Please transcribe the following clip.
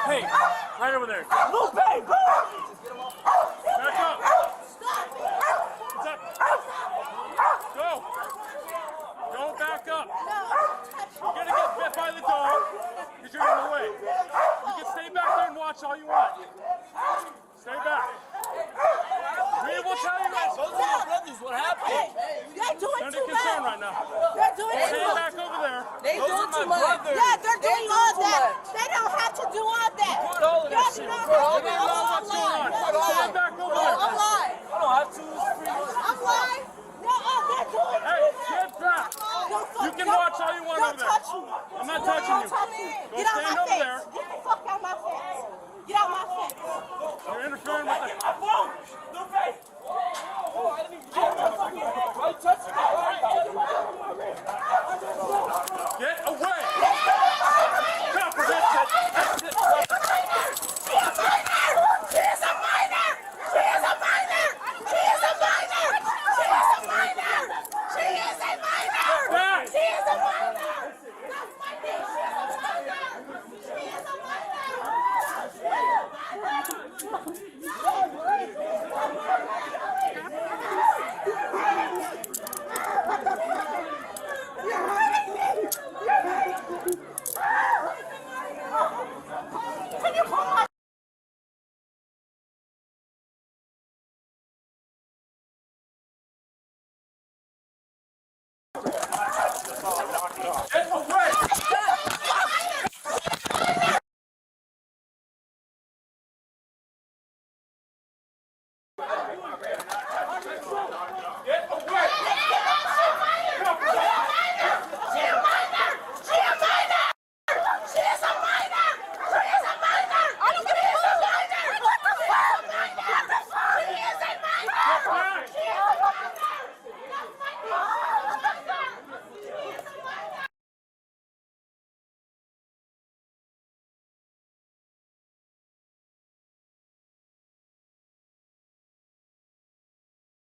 Hey, right over there. Lupe, Back up. What's up? Go. Go back up. You're going to get bit by the dog because you're in the way. You can stay back there and watch all you want. Stay back. We will tell you guys. Those are your brothers. What happened? They're doing Don't too get concerned much. right now. They're doing Stay too much. back over there. They doing too much. Yeah, they're doing all that. They don't have to do all that. Put all of that Y'all shit. do not Put all have of to. You know what's going on. Stay back over there. I'm lying. I don't have to. It's free. I'm lying. No, they're doing Hey, get back. You can watch all you want over Don't there. touch me. I'm not touching you. Don't touch me. Go Get on stand my over face. there. Get